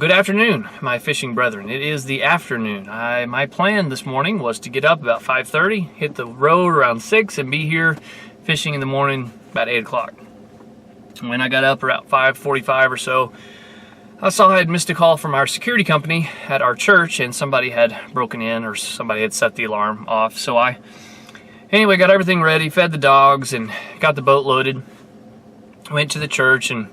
good afternoon, my fishing brethren. It is the afternoon. My plan this morning was to get up about 5:30, hit the road around 6, and be here fishing in the morning about 8 o'clock. When I got up around 5:45 or so, I saw I had missed a call from our security company at our church, and somebody had broken in or somebody had set the alarm off. So I, anyway, got everything ready, fed the dogs, and got the boat loaded. Went to the church, and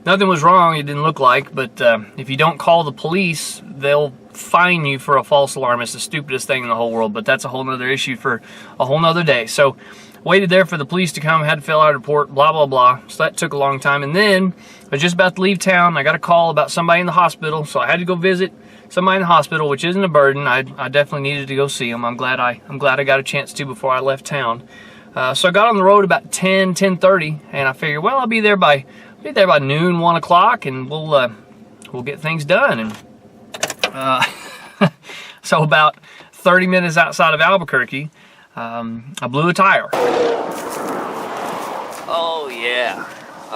nothing was wrong, it didn't look like, but if you don't call the police, they'll fine you for a false alarm. It's the stupidest thing in the whole world, but that's a whole nother issue for a whole nother day. So waited there for the police to come, had to fill out a report, blah, blah, blah. So that took a long time. And then I was just about to leave town. I got a call about somebody in the hospital, so I had to go visit somebody in the hospital, which isn't a burden. I definitely needed to go see them. I'm glad I got a chance to before I left town. So I got on the road about 10:30, and I figured, well, I'll be there by noon, 1 o'clock, and we'll get things done. And so about 30 minutes outside of Albuquerque, I blew a tire.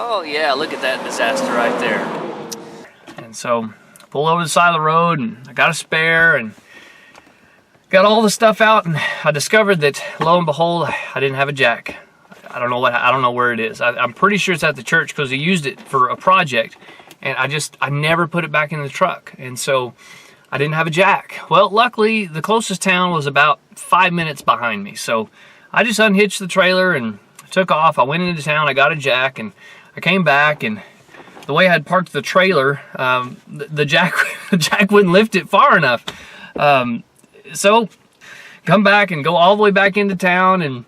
Oh yeah, look at that disaster right there. And so I pulled over to the side of the road, and I got a spare, and got all the stuff out, and I discovered that, lo and behold, I didn't have a jack. I don't know where it is. I'm pretty sure it's at the church because he used it for a project, and I never put it back in the truck, and so I didn't have a jack. Well, luckily, the closest town was about 5 minutes behind me, so I just unhitched the trailer and took off. I went into town, I got a jack, and I came back, and the way I had parked the trailer, the jack wouldn't lift it far enough. So come back and go all the way back into town and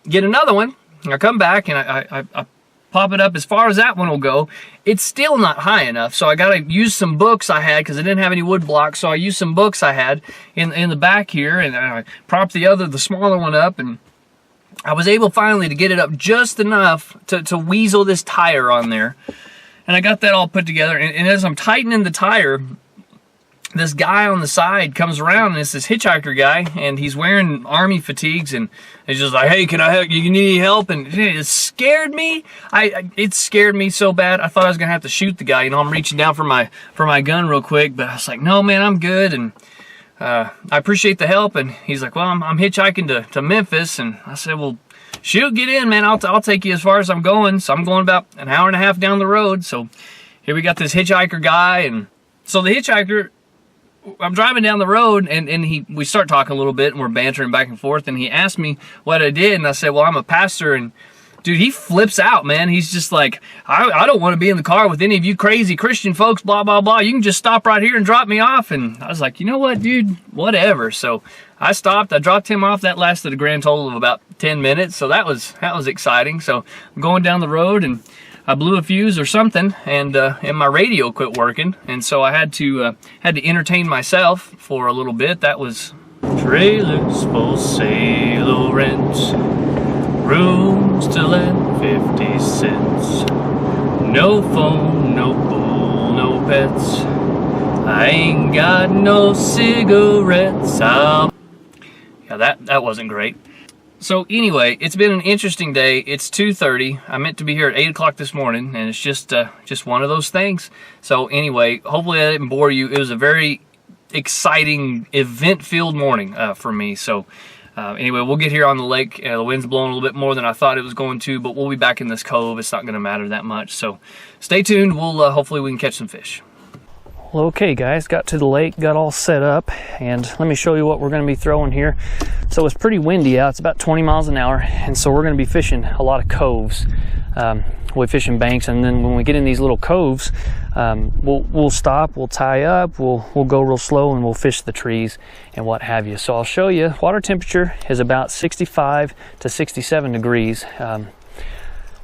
get another one. I come back and I pop it up as far as that one will go. It's still not high enough, so I got to use some books I had because I didn't have any wood blocks. So I used some books I had in the back here, and I propped the smaller one up, and I was able finally to get it up just enough to weasel this tire on there. And I got that all put together, and as I'm tightening the tire, this guy on the side comes around, and it's this hitchhiker guy, and he's wearing army fatigues, and he's just like, hey, can I help? You need any help? And it scared me. It scared me so bad, I thought I was gonna have to shoot the guy. You know, I'm reaching down for my gun real quick, but I was like, no, man, I'm good, and I appreciate the help. And he's like, well, I'm hitchhiking to Memphis, and I said, well, shoot, get in, man. I'll take you as far as I'm going. So I'm going about an hour and a half down the road. So here we got this hitchhiker guy, and so the hitchhiker, I'm driving down the road, and we start talking a little bit, and we're bantering back and forth, and he asked me what I did, and I said, well, I'm a pastor. And dude, he flips out, man. He's just like, I don't want to be in the car with any of you crazy Christian folks, blah, blah, blah. You can just stop right here and drop me off. And I was like, you know what, dude, whatever. So I stopped, I dropped him off. That lasted a grand total of about 10 minutes. So that was exciting. So I'm going down the road, and I blew a fuse or something, and my radio quit working, and so I had to entertain myself for a little bit. That was trailers for sale or rent, rooms to let 50 cents, no phone, no pool, no pets, I ain't got no cigarettes. Yeah, that wasn't great. So anyway, it's been an interesting day. It's 2:30. I meant to be here at 8 o'clock this morning, and it's just one of those things. So anyway, hopefully I didn't bore you. It was a very exciting, event-filled morning for me. So anyway, we'll get here on the lake. The wind's blowing a little bit more than I thought it was going to, but we'll be back in this cove. It's not going to matter that much. So stay tuned. We'll hopefully we can catch some fish. Well, okay guys, got to the lake, got all set up, and let me show you what we're going to be throwing here. So it's pretty windy out, it's about 20 miles an hour, and so we're going to be fishing a lot of coves. We fish in banks, and then when we get in these little coves, we'll stop, we'll tie up, we'll go real slow, and we'll fish the trees and what have you. So I'll show you, water temperature is about 65 to 67 degrees.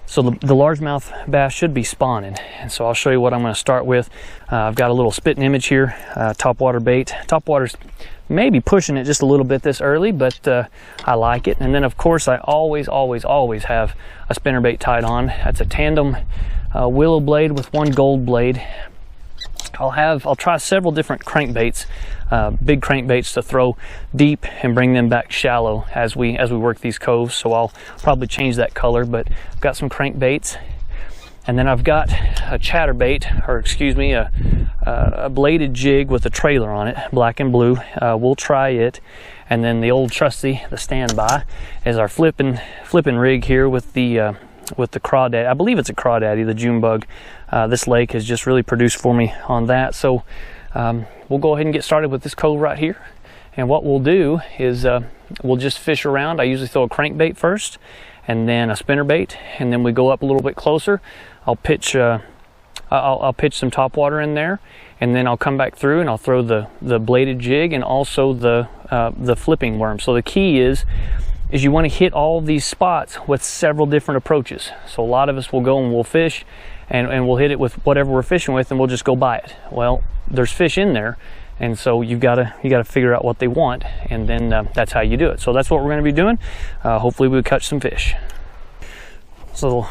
So the largemouth bass should be spawning, and so I'll show you what I'm going to start with. I've got a little spitting image here, topwater bait. Topwater's maybe pushing it just a little bit this early, but I like it. And then of course I always have a spinnerbait tied on. That's a tandem willow blade with one gold blade. I'll try several different crankbaits, big crankbaits to throw deep and bring them back shallow as we work these coves. So I'll probably change that color, but I've got some crankbaits. And then I've got a chatterbait, or excuse me, a bladed jig with a trailer on it, black and blue. We'll try it. And then the old trusty, the standby, is our flipping rig here with the crawdaddy. I believe it's a crawdaddy, the June bug. This lake has just really produced for me on that. So we'll go ahead and get started with this cove right here. And what we'll do is we'll just fish around. I usually throw a crankbait first, and then a spinnerbait, and then we go up a little bit closer. I'll pitch I'll pitch some topwater in there, and then I'll come back through and I'll throw the bladed jig and also the flipping worm. So the key is you want to hit all of these spots with several different approaches. So a lot of us will go and we'll fish and we'll hit it with whatever we're fishing with, and we'll just go by it. Well, there's fish in there, and so you gotta figure out what they want, and then that's how you do it. So that's what we're going to be doing. Hopefully we'll catch some fish. So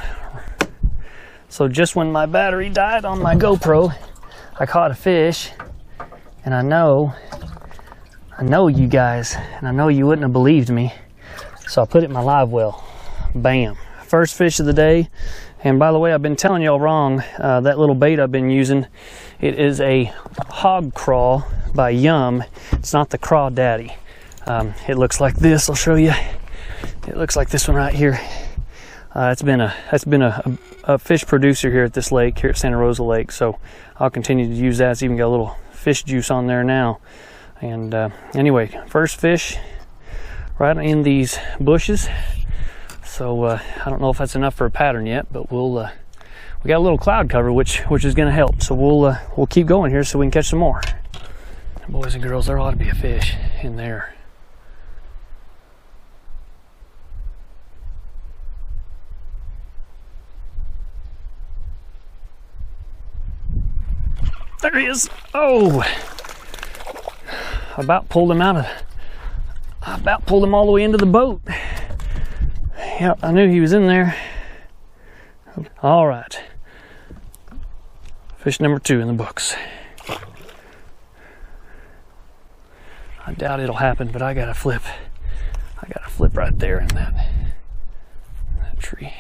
just when my battery died on my GoPro, I caught a fish, and I know you guys, and I know you wouldn't have believed me. So I put it in my live well. Bam! First fish of the day. And by the way, I've been telling y'all wrong. That little bait I've been using, it is a hog craw by Yum. It's not the crawdaddy. It looks like this. I'll show you. It looks like this one right here. It's been a fish producer here at this lake, here at Santa Rosa Lake. So I'll continue to use that. It's even got a little fish juice on there now. And anyway, first fish right in these bushes. So I don't know if that's enough for a pattern yet, but we got a little cloud cover, which is going to help. So we'll keep going here so we can catch some more. Boys and girls, there ought to be a fish in there. There he is. Oh, I about pulled him all the way into the boat. Yep, I knew he was in there. All right. Fish number 2 in the books. I doubt it'll happen, but I gotta flip. Right there in that tree.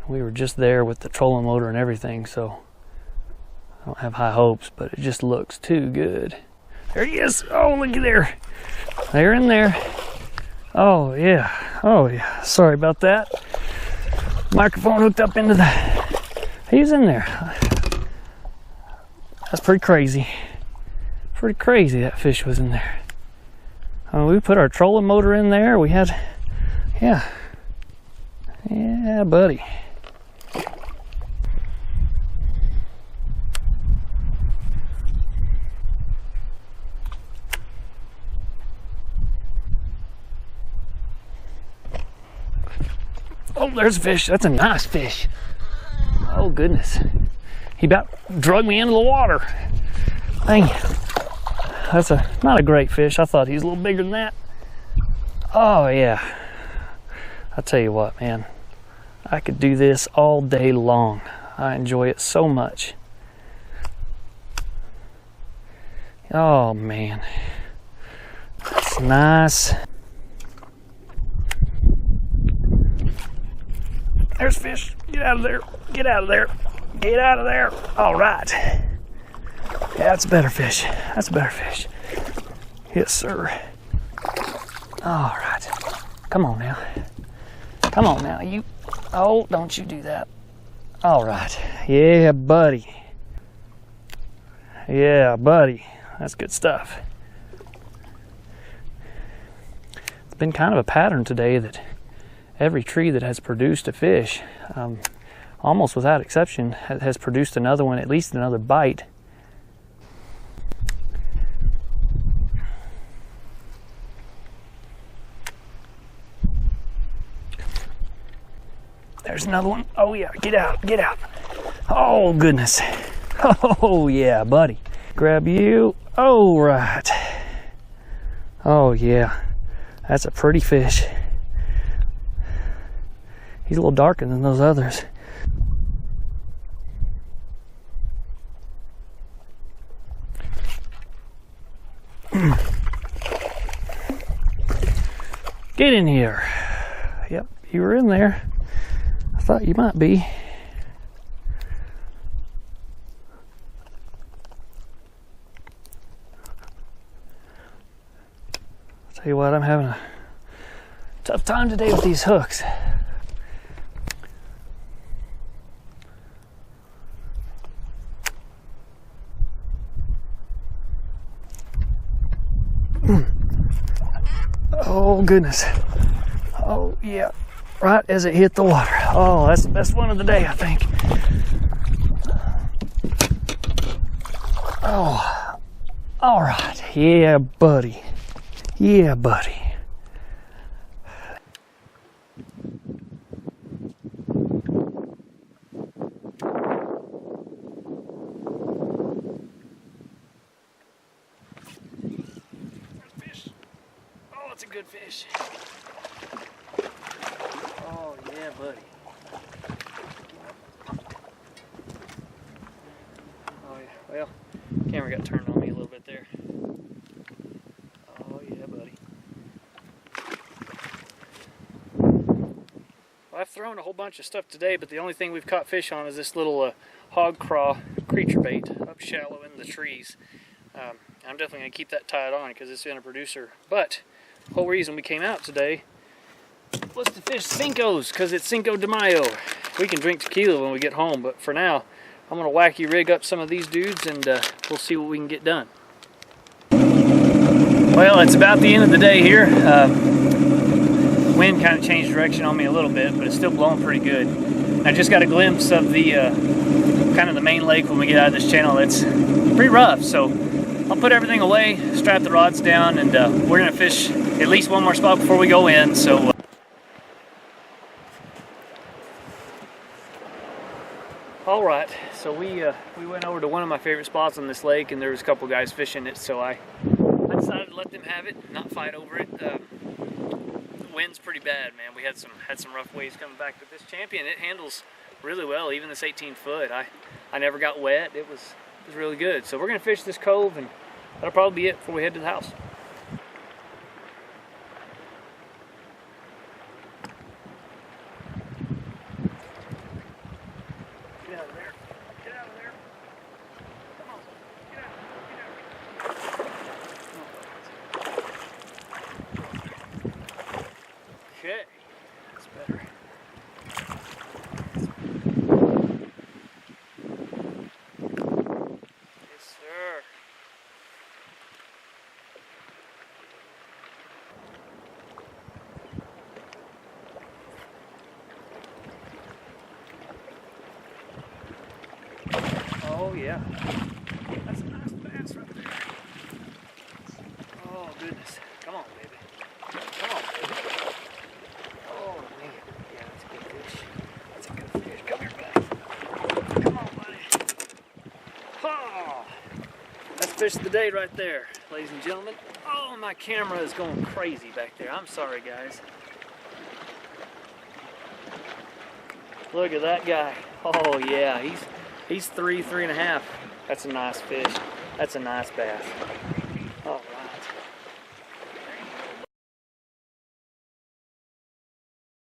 We were just there with the trolling motor and everything, so I don't have high hopes, but it just looks too good. There he is. Oh, look at there. They're in there. Oh yeah. Sorry about that. Microphone hooked up into he's in there. That's pretty crazy. Pretty crazy that fish was in there. We put our trolling motor in there. We had, yeah, buddy. Oh, there's a fish. That's a nice fish. Oh, goodness. He about drug me into the water. Dang. That's not a great fish. I thought he was a little bigger than that. Oh, yeah. I tell you what, man. I could do this all day long. I enjoy it so much. Oh, man. That's nice. There's fish. Get out of there. Get out of there. Get out of there. All right. Yeah, that's a better fish. That's a better fish. Yes, sir. All right. Come on now. Come on now. You. Oh, don't you do that. All right. Yeah, buddy. Yeah, buddy. That's good stuff. It's been kind of a pattern today that every tree that has produced a fish, almost without exception, has produced another one, at least another bite. There's another one. Oh yeah, get out, get out. Oh goodness. Oh yeah, buddy. Grab you. Oh right. Oh yeah, that's a pretty fish. He's a little darker than those others. Get in here. Yep. you were in there. I thought you might be. Tell you what, I'm having a tough time today with these hooks. Oh goodness. Oh yeah, right as it hit the water. Oh, that's the best one of the day, I think. Oh, all right. Yeah, buddy. Yeah, buddy. Fish. Oh, it's a good fish. Oh, yeah, buddy. Oh, yeah. Well, camera got turned on me a little bit there. Oh, yeah, buddy. Well, I've thrown a whole bunch of stuff today, but the only thing we've caught fish on is this little hog craw creature bait up shallow in the trees. I'm definitely going to keep that tied on because it's been a producer. But the whole reason we came out today was to fish Senkos because it's Cinco de Mayo. We can drink tequila when we get home, but for now, I'm going to wacky rig up some of these dudes and we'll see what we can get done. Well, it's about the end of the day here. Wind kind of changed direction on me a little bit, but it's still blowing pretty good. I just got a glimpse of the kind of the main lake when we get out of this channel. It's pretty rough, so I'll put everything away, strap the rods down, and we're going to fish at least one more spot before we go in. So. All right, so we went over to one of my favorite spots on this lake, and there was a couple guys fishing it, so I decided to let them have it, not fight over it. The wind's pretty bad, man. We had some rough waves coming back, but this Champion, it handles really well, even this 18-foot. I never got wet. It was really good. So we're gonna fish this cove, and that'll probably be it before we head to the house. Get out of there. Get out of there. Come on. Get out. Okay. That's better. Yes, sir. Oh yeah, that's a nice bass right there. Oh goodness, come on baby, come on baby. Oh man, yeah, that's a good fish. That's a good fish. Come here, buddy. Come on, buddy. Oh, that's fish of the day right there, ladies and gentlemen. Oh, my camera is going crazy back there. I'm sorry, guys. Look at that guy. Oh yeah, he's 3.5. That's a nice fish. That's a nice bass.